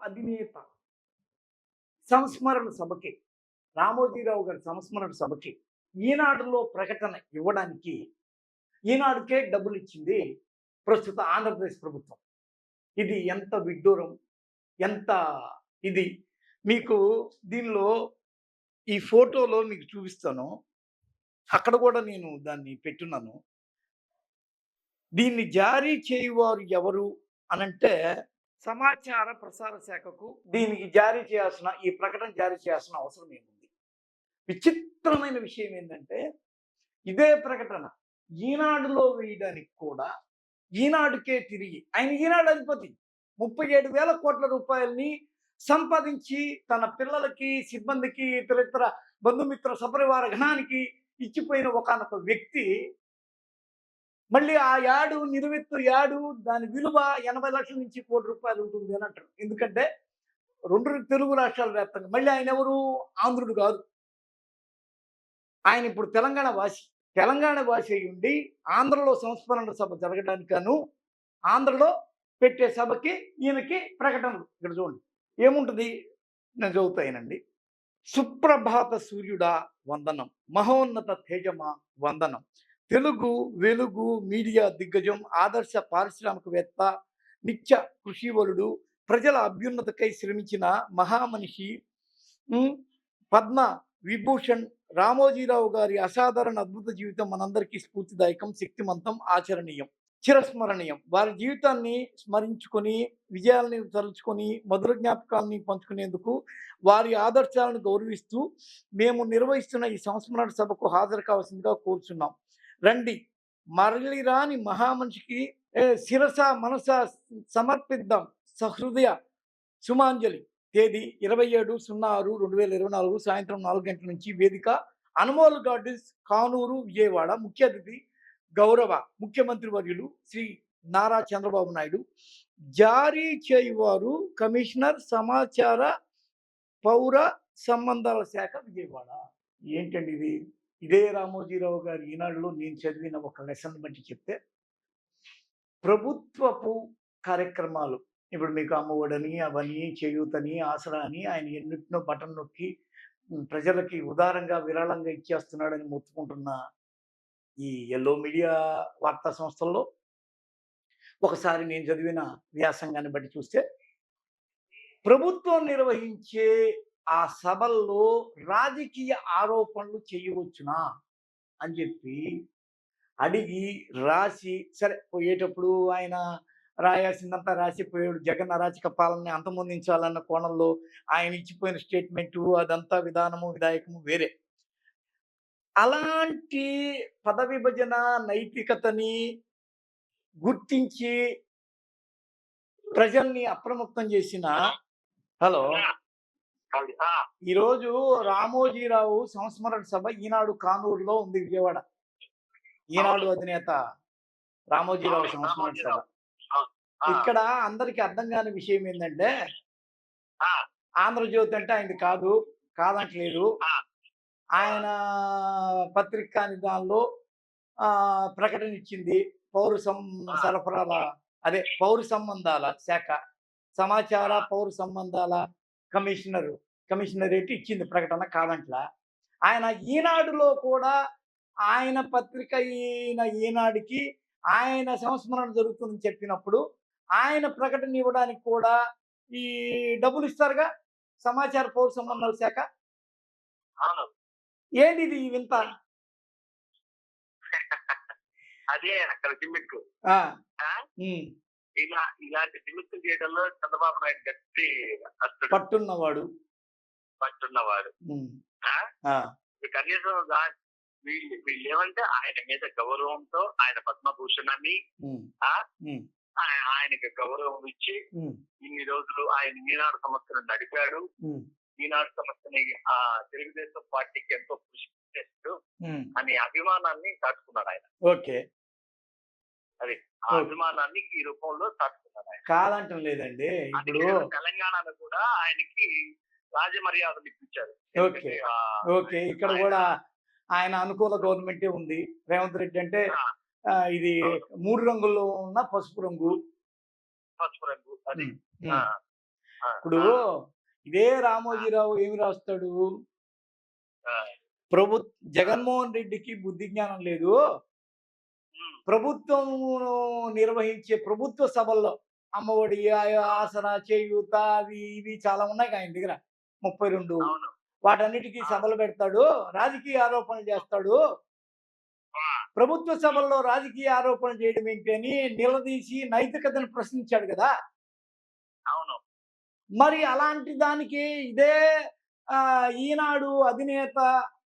అధినేత సంస్మరణ సభకి, రామోజీరావు గారి సంస్మరణ సభకి ఈనాడులో ప్రకటన ఇవ్వడానికి ఈనాడుకే డబ్బులు ఇచ్చింది ప్రస్తుత ఆంధ్రప్రదేశ్ ప్రభుత్వం. ఇది ఎంత విడ్డూరం, ఎంత ఇది. మీకు దీనిలో ఈ ఫోటోలో మీకు చూపిస్తాను. అక్కడ కూడా నేను దాన్ని పెట్టున్నాను. దీన్ని జారీ చేయువారు ఎవరు అనంటే సమాచార ప్రసార శాఖకు దీనికి జారీ చేయాల్సిన ఈ ప్రకటన జారీ చేయాల్సిన అవసరం ఏముంది? విచిత్రమైన విషయం ఏంటంటే ఇదే ప్రకటన ఈనాడులో వేయడానికి కూడా ఈనాడుకే తిరిగి ఆయన ఈనాడు అధిపతి 37,000 కోట్ల రూపాయలని సంపాదించి తన పిల్లలకి, సిబ్బందికి, ఇతర బంధుమిత్ర సపరివార గణానికి ఇచ్చిపోయిన ఒకానొక వ్యక్తి మళ్ళీ ఆ యాడు నిలువెత్తు యాడు దాని విలువ 80 లక్షల నుంచి ₹1,00,00,000 ఉంటుంది అని అంటారు. ఎందుకంటే 2 తెలుగు రాష్ట్రాల వ్యాప్తంగా మళ్ళీ ఆయన ఎవరు ఆంధ్రుడు కాదు. ఆయన ఇప్పుడు తెలంగాణ వాసి. తెలంగాణ వాసి అయి ఉండి ఆంధ్రలో సంస్మరణ సభ జరగడానికను ఆంధ్రలో పెట్టే సభకి ఈయనకి ప్రకటనలు. ఇక్కడ చూడండి ఏముంటుంది, నేను చదువుతానండి. సుప్రభాత సూర్యుడా వందనం, మహోన్నత తేజమా వందనం, తెలుగు వెలుగు మీడియా దిగ్గజం, ఆదర్శ పారిశ్రామికవేత్త, నిత్య కృషివలుడు, ప్రజల అభ్యున్నతకై శ్రమించిన మహామనిషి, పద్మ విభూషణ్ రామోజీరావు గారి అసాధారణ అద్భుత జీవితం మనందరికీ స్ఫూర్తిదాయకం, శక్తివంతం, ఆచరణీయం, చిరస్మరణీయం. వారి జీవితాన్ని స్మరించుకొని, విజయాల్ని తలుచుకొని, మధుర జ్ఞాపకాలని పంచుకునేందుకు వారి ఆదర్శాలను గౌరవిస్తూ మేము నిర్వహిస్తున్న ఈ సంస్మరణ సభకు హాజరు కావాల్సిందిగా కోరుచున్నాం. రండి, మరలి రాని మహామనిషికి శిరస మనస సమర్పిద్దాం సహృదయ సుమాంజలి. తేదీ 27/06/2024 సాయంత్రం 4 గంటల నుంచి. వేదిక అనుమోల్ గార్డెన్స్, కానూరు, విజయవాడ. ముఖ్య అతిథి గౌరవ ముఖ్యమంత్రి వర్యులు శ్రీ నారా చంద్రబాబు నాయుడు. జారీ చేయువారు కమిషనర్ సమాచార పౌర సంబంధాల శాఖ, విజయవాడ. ఏంటండి ఇది? ఇదే రామోజీరావు గారి ఈనాడులో నేను చదివిన ఒక లెసన్ బట్టి చెప్తే, ప్రభుత్వపు కార్యక్రమాలు ఇప్పుడు మీకు అమ్మఒడని, అవని, చేయూతని, ఆసరా అని ఆయన ఎన్నిటినో బటన్ నొక్కి ప్రజలకి ఉదారంగా విరాళంగా ఇచ్చేస్తున్నాడని మొత్తుకుంటున్న ఈ ఎల్లో మీడియా వార్తా సంస్థల్లో ఒకసారి నేను చదివిన వ్యాసంగాన్ని బట్టి చూస్తే, ప్రభుత్వం నిర్వహించే ఆ సభల్లో రాజకీయ ఆరోపణలు చేయవచ్చునా అని చెప్పి అడిగి రాసి, సరే పోయేటప్పుడు ఆయన రాయాల్సిందంతా రాసిపోయాడు. జగన్ అరాచక పాలనని అంతమొందించాలన్న కోణంలో ఆయన ఇచ్చిపోయిన స్టేట్మెంటు అదంతా విధానము విధాయకము వేరే. అలాంటి పద విభజన నైతికతని గుర్తించి ప్రజల్ని అప్రమత్తం చేసిన హలో ఈరోజు రామోజీరావు సంస్మరణ సభ ఈనాడు కానూరులో ఉంది, విజయవాడ. ఈనాడు అధినేత రామోజీరావు సంస్మరణ సభ. ఇక్కడ అందరికి అర్థం కాని విషయం ఏంటంటే, ఆంధ్రజ్యోతి అంటే ఆయనది కాదంటలేదు. ఆయన పత్రికా నిదానంలో ప్రకటన ఇచ్చింది పౌర సరఫరాల పౌర సంబంధాల శాఖ, సమాచార పౌర సంబంధాల కమిషనరేట్ ఇచ్చింది ప్రకటన, కాదంట్లా. ఆయన ఈనాడులో కూడా ఆయన పత్రిక ఈనాడుకి ఆయన సంస్మరణ జరుగుతుందని చెప్పినప్పుడు ఆయన ప్రకటన ఇవ్వడానికి కూడా ఈ డబ్బులు ఇస్తారుగా సమాచార పౌర సంబంధాల శాఖ. ఏంటి ఇది వింత? అదే అక్కడ జిమ్మిక్కు. ఇలాంటి జిమ్మిక్కు చేయడంలో చంద్రబాబు నాయుడు గట్టి పట్టున్నవాడు. కనీసం వీళ్ళు ఏమంటే ఆయన మీద గౌరవంతో ఆయన పద్మభూషణాన్ని ఆయనకి గౌరవం ఇచ్చి ఇన్ని రోజులు ఆయన ఈనాడు సంస్థను నడిపాడు. ఈనాడు సంస్థని తెలుగుదేశం పార్టీకి ఎంతో కృషి చేస్తూ అనే అభిమానాన్ని చాటుకున్నాడు ఆయన. ఓకే, అది ఆ అభిమానాన్ని ఈ రూపంలో చాటుకున్నాడు ఆయన. కాదంటం లేదండి. ఇప్పుడు తెలంగాణలో కూడా ఆయనకి రాజమర్యాదలు ఇప్పించారు. ఓకే, ఇక్కడ కూడా ఆయన అనుకూల గవర్నమెంటే ఉంది. రేవంత్ రెడ్డి అంటే ఇది 3 రంగుల్లో ఉన్న పసుపు రంగు అది ఆ! ఇప్పుడు ఆ! ఇదే ఆ! రామోజీరావు ఏమి రాస్తాడు? ఆ! ప్రభు ఆ! జగన్మోహన్ రెడ్డికి బుద్ధి జ్ఞానం లేదు. హ్మ్. ప్రభుత్వం నిర్వహించే ప్రభుత్వ సభల్లో అమ్మఒడి, అవును. ఆసరా, చేయూత అవి ఇవి చాలా ఉన్నాయి ఆయన దగ్గర. 32 అవును. వాటన్నిటికి అవును. సభలు పెడతాడు. రాజకీయ ఆరోపణలు చేస్తాడు. ఆ! ప్రభుత్వ సభల్లో రాజకీయ ఆరోపణలు చేయడం ఏంటి అని నిలదీసి నైతికతను ప్రశ్నించాడు గదా! అవును. మరి అలాంటి దానికి ఇదే ఈనాడు అధినేత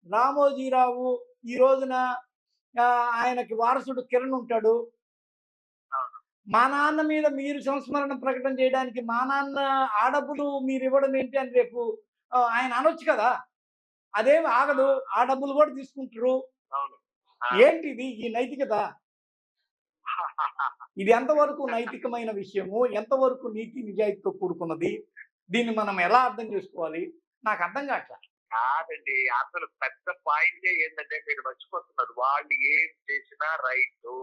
రామోజీరావు ఈ రోజున ఆయనకి వారసుడు కిరణ్ ఉంటాడు. అవును. మా నాన్న మీద మీరు సంస్మరణ ప్రకటన చేయడానికి మా నాన్న ఆ డబ్బులు మీరివ్వడం ఏంటి అని రేపు ఆయన అనొచ్చు కదా! అదేమి ఆ! ఆగదు. ఆ అవును. డబ్బులు గూడా తీసుకుంటారు. అవును. ఆ! ఏంటిది ఈ నైతికత? ఇది ఎంతవరకు నైతికమైన విషయము? ఎంతవరకు నీతి నిజాయితీతో కూడుకున్నది? దీన్ని మనం ఎలా అర్థం చేసుకోవాలి? నాకు అర్థం కాట్లా. కాదండి. అసలు పెద్ద పాయింటే ఏంటంటే మీరు మర్చిపోతున్నారు. వాళ్ళు ఏం చేసినా రైటు.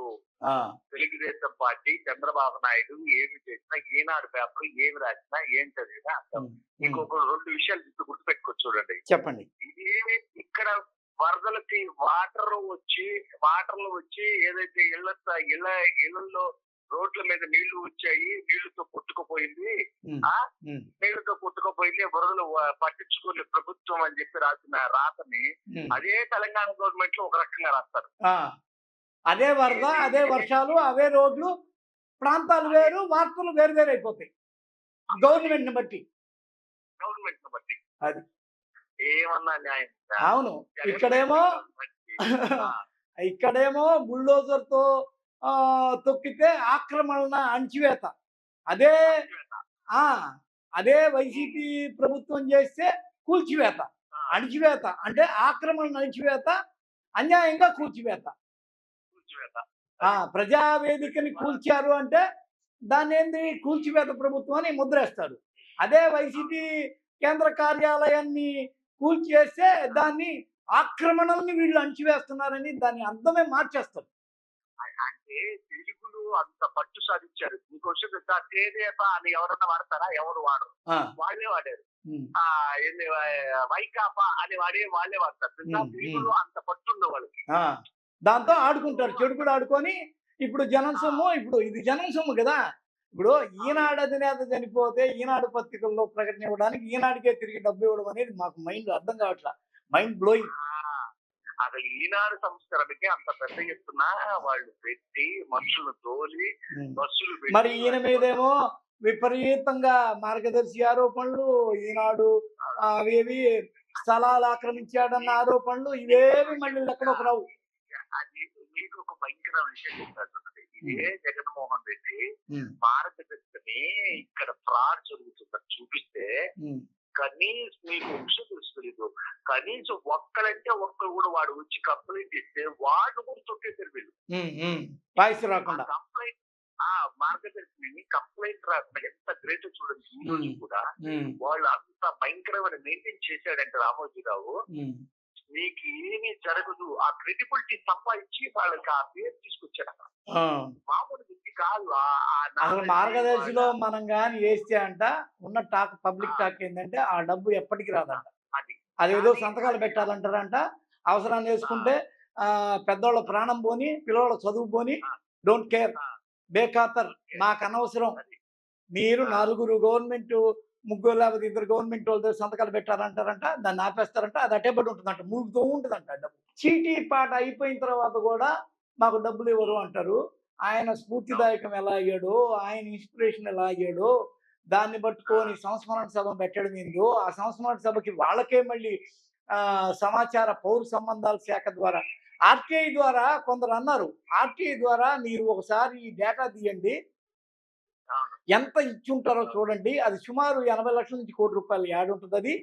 ఆ! తెలుగుదేశం పార్టీ, చంద్రబాబు నాయుడు ఏమి చేసినా, ఈనాడు పేపర్ ఏమి రాసినా, ఏం చదివినా అర్థం. హ్మ్. మీకు హ్మ్. ఒక 2 విషయాలు గుర్తుపెట్టుకోవచ్చు చూడండి. చెప్పండి. ఇదే ఇక్కడ వరదలకి వాటర్లు వచ్చి ఏదైతే ఇళ్ళ ఇళ్ళల్లో రోడ్ల మీద నీళ్లు వచ్చాయి. నీళ్లతో కొట్టుకుపోయింది. హ్మ్. ఆ హ్మ్. నీళ్లతో కొట్టుకుపోయింది. వరదలు పట్టించుకునే ప్రభుత్వం అని చెప్పి రాసిన రాతని హ్మ్. అదే తెలంగాణ గవర్నమెంట్ లో ఒక రకంగా రాస్తారు. ఆ! అదే వరద, ఏది అదే ఇది వర్షాలు, అవే రోడ్లు, ప్రాంతాలు అది వేరు, వార్తలు వేరు వేరైపోతాయి. అది గవర్నమెంట్‌ని బట్టి. గవర్నమెంట్ బట్టి అది. ఏమన్నా న్యాయం ఉందా? అవును. జగన్మోహన్ ఇక్కడేమో రెడ్డి గవర్నమెంట్‌కి. ఆ! ఇక్కడేమో బుల్డోజర్‌తో తొక్కితే ఆక్రమణ, అణచివేత. అదే అణచివేత. ఆ! అదే హ్మ్. వైసీపీ ప్రభుత్వం చేస్తే కూల్చివేత. ఆ! అణచివేత అంటే ఆక్రమణ, అణచివేత, అన్యాయంగా కూల్చివేత. కూల్చివేత. అది. ప్రజావేదికని మన కూల్చారు అంటే దాన్నేంది కూల్చివేత ప్రభుత్వం అని ముద్రేస్తారు. అదే అవును. వైసీపీ కేంద్ర కార్యాలయాన్ని కూల్చేస్తే దాన్ని ఆక్రమణల్ని వీళ్ళు అణచివేస్తున్నారని దాని అర్థమే మార్చేస్తారు. అంటే తెలుగులో అంత పట్టు సాధించారు. ఇంకో విషయం తెలుసా? చేనేత అని ఎవరన్నా వాడతారా? ఎవరు వాడరు. ఆ! వాళ్ళే వాడారు. హ్మ్. ఏంది వైకాపా అని వాళ్ళే వాడతారు. తెలుసా? హ్మ్. హ్మ్. తెలుగులో అంత పట్టుంది వాళ్ళకి. ఆ! దాంతో తెలుగులో ఆడుకుంటారు. చెడు అంత కూడా ఆడుకొని ఇప్పుడు జనం ఆ! సొమ్ము ఇప్పుడు ఇది జనం సొమ్ము గదా! ఇప్పుడు అవును. ఈనాడు అధినేత చనిపోతే ఈనాడు పత్రికల్లో ప్రకటన ఇవ్వడానికి ఈనాడుకే తిరిగి డబ్బు ఇవ్వడం అనేది మాకు మైండ్‌లో అర్థం కావట్లా. Mind blowing. ఆ! అసలు ఈనాడు సంస్కరణకి అంత పెద్ద ఎత్తున వాళ్ళు పెట్టి, మనుషులను తోలి, హ్మ్. బస్సులు మరి పెట్టి ఈయన అది మీదేమో విపరీతంగా మార్గదర్శి ఆరోపణలు, ఈనాడు అవేవి స్థలాలు ఆక్రమించాడన్న ఆరోపణలు నీకొక ఇవేవి విషయం మళ్ళీ తెలుసా? లెక్కలోకి రావు. అది మీకు ఒక భయంకరమైన విషయం చెప్తాను చూడండి. హ్మ్. ఇదే జగన్మోహన్ రెడ్డి హ్మ్. భారతదేశమే ఇక్కడ ఫ్రాడ్ జరుగుతుందని చూపిస్తే హ్మ్. కనీసం మీకు ఒక విషయం తెలుసు తెలీదు. కనీసం ఒక్కడంటే ఒక్కడు కూడా వాడు వచ్చి కంప్లైంట్ ఇస్తే వాడిని కూడా తొక్కేసారు వీళ్ళు. హ్మ్. హ్మ్. వాయిస్ ఆ రాకుండా. కంప్లైంట్ మార్గదర్శిని కంప్లైంట్ రాకుండా ఎంత గ్రేట్ చూడండి ఈ రోజు హ్మ్. కూడా. హ్మ్. వాళ్ళు అంత భయంకరమైన మెయింటైన్ చేశాడంటే రామోజీరావు హ్మ్. మీకు ఏమీ జరగదు. ఆ క్రెడిబిలిటీ సంపాదించి వాళ్ళకి ఆ పేరు తీసుకొచ్చాడు అక్కడ. ఆ! మామూలు వ్యక్తి కాదు. ఆ అసలు నాలెడ్జ్ వాళ్ళ మార్గదర్శిలో మనం గాని ఏస్తే అంట ఉన్న టాక్ ఆ! పబ్లిక్ టాక్ ఏందంటే ఆ డబ్బు ఎప్పటికి ఆ! రాదంట. అది. అదేదో కానీ సంతకాలు అది పెట్టాలంటారంట. అవసరాన్ని ఆ! యేసుకుంటే పెద్దోళ్ళ ప్రాణం పోని, పిల్లోళ్ళ చదువు పోని, ఆ! Don't care. ఆ! బేఖాతర్. ఓకే. మాకనవసరం. అది. మీరు ఆ! నలుగురు ముగ్గురు లేకపోతే ఇద్దరు గవర్నమెంటోళ్ళతో సంతకాలు పెట్టారంటారంట. దాన్ని ఆపేస్తారంట. అది అట్టే పడి ఉంటదంట. మూలుగుతూ ఉంటదంట ఆ డబ్బు. చీటీ పాట అయిపోయిన తర్వాత గూడా మాకు డబ్బులివ్వరు హ్మ్. అంటారు. ఆయన అవును. స్ఫూర్తిదాయకం ఎలా అయ్యాడో, ఆయన ఇన్‌స్పిరేషన్ ఎలా అయ్యాడో, దాన్ని ఆ! పట్టుకొని సంస్మరణ సభ పెట్టడం ఏందో, ఆ సంస్మరణ సభకి వాళ్ళకే మళ్ళీ సమాచార పౌర సంబంధాల శాఖ ద్వారా ఆర్‌టీఐ ద్వారా కొందరన్నారు. ఆర్‌టీఐ ద్వారా మీరు ఒకసారి ఈ డేటా తీయండి. అవును. ఎంత ఇచ్చుంటారో అవును. చూడండి. అది సుమారు 80,00,000 నుంచి ₹1,00,00,000 యాడ్ ఉంటదది.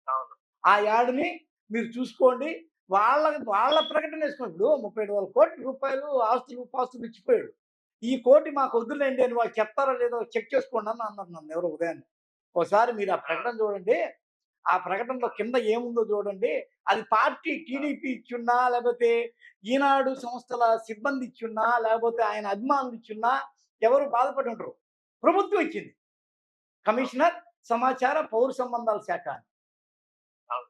అవును. ఆ హ్మ్. యాడ్‌ని మీరు చూసుకోండి. వాళ్ళ ప్రకటన ఏసుకోండి. ఇప్పుడు ₹32,00,00,000 ఆస్తులు, పాస్తులు ఇచ్చిపోయాడు. ఈ కోటి అవును. మాకొద్దులేండి అని వాళ్ళు చెప్తారో లేదో చెక్ చేసుకోండి అని అన్నారు నన్నెవరో ఉదయాన్నే. ఓసారి మీరు ఆ ఆ! ప్రకటన చూడండి. ఆ ప్రకటనలో ఆ! కింద ఏముందో చూడండి. అది పార్టీ ఆ! టీడీపీ ఇచ్చున్నా, లేపోతే ఈనాడు సంస్థల సిబ్బంది ఇచ్చున్నా, లేపోతే ఆయన అభిమానులు ఇచ్చున్నా ఎవరు బాధపడి ఉండరు. ప్రభుత్వం ఇచ్చింది. కమిషనర్ సమాచార పౌర సంబంధాల శాఖ అని. అవును.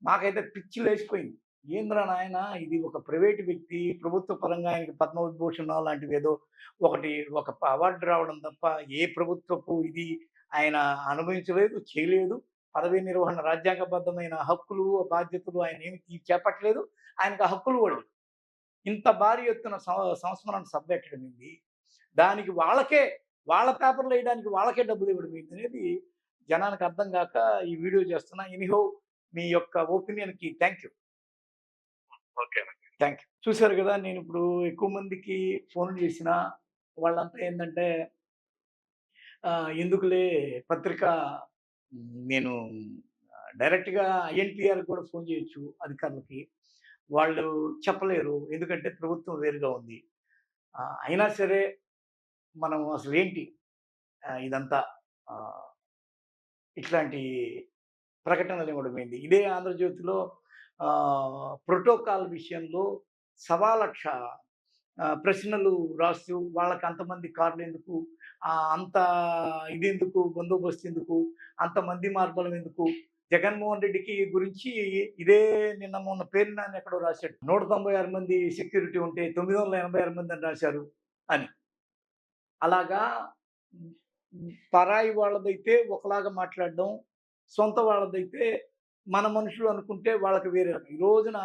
మాకైతే పిచ్చి లేచిపోయింది. ఏందిరా నాయన ఇది ఒక ప్రైవేట్ వ్యక్తి ప్రభుత్వ పరంగా ఆయనకి పద్మవిభూషణ్ లాంటిది ఏదో ఒక అవార్డు రావడం తప్ప ఏ ప్రభుత్వపు ఇది ఆయన అనుభవించలేదు, చేయలేదు. పదవీ నిర్వహణ రాజ్యాంగబద్ధమైన హక్కులు, బాధ్యతలు ఆయన ఏమి చేపట్టలేదు. ఆయనకు ఆ హక్కులు కూడా లేవు. ఇంత భారీ ఎత్తున సంస్మరణ సభ పెట్టడం ఏంది? దానికి వాళ్ళ పేపర్‌లో ఎయడానికి వాళ్ళకే డబ్బులు ఇవ్వడం ఏందనేది జనానికి అర్థం గాక ఈ వీడియో చేస్తున్నా. ఎనీహౌ మీ యొక్క ఒపీనియన్‌కి థాంక్ యూ. ఓకేనండి. Thank you. చూసారు గదా! నేనిప్పుడు ఎక్కువ మందికి ఫోన్‌లు చేసినా వాళ్ళంతా ఏందంటే ఎందుకులే పత్రిక నేను డైరెక్ట్‌గా ఐఎన్‌టీఆర్‌కి కూడా ఫోన్ చేయొచ్చు అధికారులకి. వాళ్ళు చెప్పలేరు. ఎందుకంటే ప్రభుత్వం వేరుగా ఉంది. అయినా సరే మనం అసలేంటి ఇదంతా ఆహ్, ఇట్లాంటి ప్రకటనలు ఇవ్వడం ఏంది? ఇదే ఆంధ్రజ్యోతిలో ప్రోటోకాల్ విషయంలో 1,00,000 ప్రశ్నలు రాస్తూ వాళ్ళకి అంతమంది కార్లెందుకు? అంత ఇదెందుకు? బందోబస్తు ఎందుకు? అంతమంది మార్బలం ఎందుకు? జగన్మోహన్ రెడ్డికి గురించి ఇదే నిన్న మొన్న పేరు నాని ఎక్కడో రాశాడు. 196 మంది సెక్యూరిటీ ఉంటే 986 మంది అని రాశారు అని. అలాగా హ్మ్, పరాయి వాళ్ళదైతే ఒకలాగా మాట్లాడడం, సొంత వాళ్ళదైతే మన మనుషులు అనుకుంటే వాళ్ళకి వేరే రకం. ఈ రోజున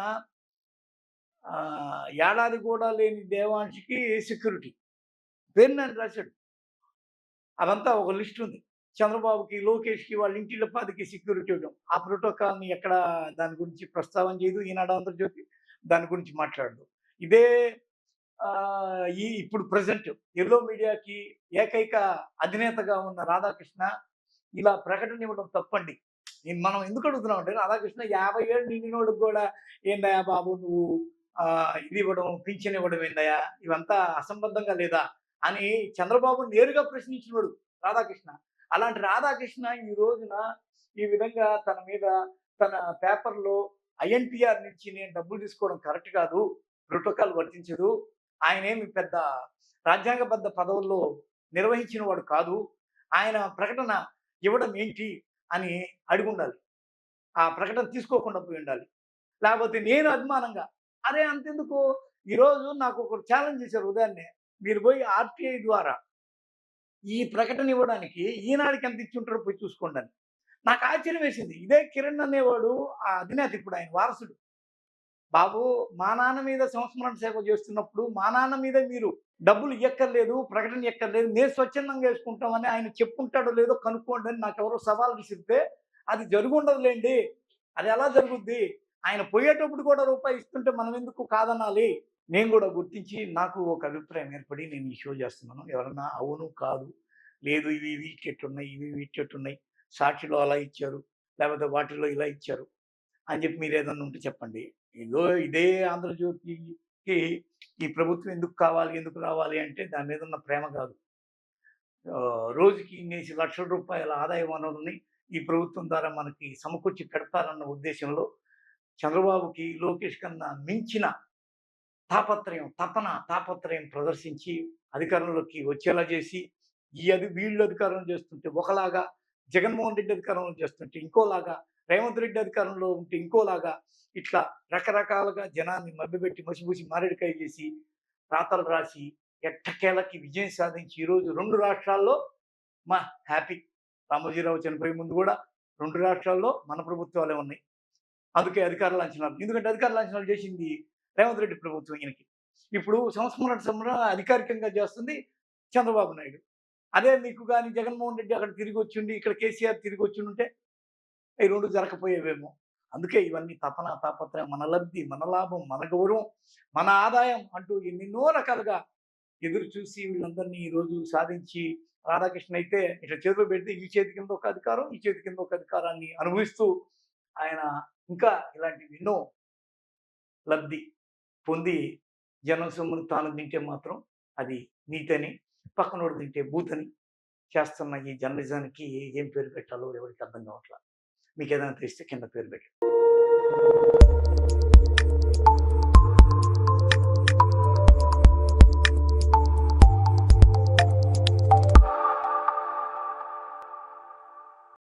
ఏడాది కూడా లేని దేవాంష్‌కి సెక్యూరిటీ పేరు నాని రాశాడు. అదంతా ఒక లిస్ట్ ఉంది. చంద్రబాబుకి, లోకేష్‌కి వాళ్ళ ఇంటిల్ల పాదికి సెక్యూరిటీ ఇవ్వడం. ఆ ప్రోటోకాల్‌ని ఎక్కడ దాని గురించి ప్రస్తావన చేయదు. ఈనాడు, ఆంధ్రజ్యోతి దాని గురించి మాట్లాడదు. ఇదే ఇప్పుడు ప్రెజెంట్ యెల్లో మీడియాకి ఏకైక అధినేతగా ఉన్న రాధాకృష్ణ ఇలా ప్రకటన ఇవ్వడం తప్పండి. మనం ఎందుకు అడుగుతున్నామంటే రాధాకృష్ణ 50 ఏళ్ళు నిండినోడికి కూడా ఏందయ్యా బాబు నువ్వు ఇది ఇవ్వడం, పింఛన్ ఇవ్వడం ఏందయ్యా? ఇవంతా అసంబద్ధంగా లేదా? అని చంద్రబాబుని నేరుగా ప్రశ్నించినోడు రాధాకృష్ణ. అలాంటి రాధాకృష్ణ ఈ రోజున ఈ విధంగా తన మీద తన పేపర్‌లో ఐఎన్‌టీఆర్ నుంచి నేను డబ్బులు తీసుకోవడం కరెక్ట్ కాదు. ప్రోటోకాల్ వర్తించదు. ఆయనేమి పెద్ద రాజ్యాంగబద్ధ పదవుల్లో నిర్వహించిన వాడు కాదు. ఆయన ప్రకటన ఇవ్వడం ఏంటి అని అడిగుండాలి. ఆ ప్రకటన తీసుకోకుండా పోయుండాలి. లేకపోతే నేను అభిమానంగా అరే అంతెందుకు ఈరోజు నాకు ఒకరు ఛాలెంజ్ చేశారు ఉదయాన్నే. మీరు పోయి ఆర్‌టీఐ ద్వారా ఈ ప్రకటన ఇవ్వడానికి ఈనాడుకి ఎంత ఇచ్చుంటారో పోయి చూసుకోండని. నాకు ఆశ్చర్యం వేసింది. ఇదే కిరణ్ అనేవాడు ఆ అధినేత ఇప్పుడు ఆయన వారసుడు. బాబు మా నాన్న మీద సంస్మరణ సేవ చేస్తున్నప్పుడు మా నాన్న మీద మీరు డబ్బులు ఇయ్యక్కర్లేదు, ప్రకటన ఇయ్యక్కర్లేదు. మేము స్వచ్ఛందంగా చేసుకుంటామని ఆయన చెప్పుంటాడో లేదో కనుక్కోండి అని నాకెవరో సవాల్ విసిరితే అది జరుగుండదులేండి. అది ఎలా జరుగుద్ది? ఆయన పోయేటప్పుడు కూడా రూపాయి ఇస్తుంటే మనం ఎందుకు కాదనాలి? నేను కూడా గుర్తించి నాకు ఒక అభిప్రాయం ఏర్పడి నేను ఈ షో చేస్తున్నాను. ఎవరన్నా అవును, కాదు, లేదు ఇవి వీటికెట్టున్నాయి, ఇవి వీటికెట్టున్నాయి. సాక్షిలో అలా ఇచ్చారు. లేకపోతే వాటిల్లో ఇలా ఇచ్చారు. అని చెప్పి మీరేదన్నా ఉంటే చెప్పండి. ఇదే ఆంధ్రజ్యోతికి ఈ ప్రభుత్వం ఎందుకు కావాలి, ఎందుకు రావాలి అంటే దాని మీద ఉన్న ప్రేమ కాదు. రోజుకి ఇన్నేసి లక్షల రూపాయల ఆదాయ వనరుల్ని ఈ ప్రభుత్వం ద్వారా మనకి సమకూర్చి పెడతారన్న ఉద్దేశంలో చంద్రబాబుకి, లోకేష్ కన్నా మించిన తాపత్రయం ప్రదర్శించి అధికారంలోకి వచ్చేలా చేసి, వీళ్ళు అధికారంలో చేస్తుంటే ఒకలాగా, జగన్మోహన్ రెడ్డి అధికారంలో చేస్తుంటే ఇంకోలాగా, రేవంత్ రెడ్డి అధికారంలో ఉంటే ఇంకోలాగా, ఇట్లా రకరకాలుగా జనాన్ని మభ్యపెట్టి మసిబూసి మారేడుకాయ చేసి, రాతలు రాసి, ఎట్టకేలకి విజయం సాధించి ఈరోజు 2 రాష్ట్రాల్లో హ్యాపీ. రామోజీరావు చనిపోయే ముందు కూడా 2 రాష్ట్రాల్లో మన ప్రభుత్వాలే ఉన్నాయి. అందుకే అధికార లాంఛనాలు. ఎందుకంటే అధికార లాంఛనాలు చేసింది రేవంత్ రెడ్డి ప్రభుత్వం ఈయనకి. ఇప్పుడు సంస్మరణ అధికారికంగా చేస్తుంది చంద్రబాబు నాయుడు. అదే మీకు గాని జగన్మోహన్ రెడ్డి అక్కడ తిరిగొచ్చుండి, ఇక్కడ కేసీఆర్ తిరిగొచ్చుండుంటే ఈ 2 జరగకపోయేవేమో. అందుకే ఇవన్నీ తాపత్రయం, మన లబ్ధి, మన లాభం, మన గౌరవం, మన ఆదాయం అంటూ ఎన్నెన్నో రకాలుగా ఎదురు చూసి వీళ్ళందరినీ ఈరోజు సాధించి రాధాకృష్ణ అయితే ఇట్లా చేతిలో పెడితే ఈ చేతి కింద ఒక అధికారం, ఈ చేతి కింద ఒక అధికారాన్ని అనుభవిస్తూ ఆయన ఇంకా ఇలాంటివి ఎన్నో లబ్ధి పొంది జనం సొమ్మును తాను తింటే మాత్రం అది నీతని, పక్కనోడు తింటే బూతని చేస్తున్న ఈ జర్నలిజానికి ఏం పేరు పెట్టాలో ఎవరికి అర్థం కావట్లా. మీకేదైనా తెలిస్తే కింద పేరు పెట్టండి.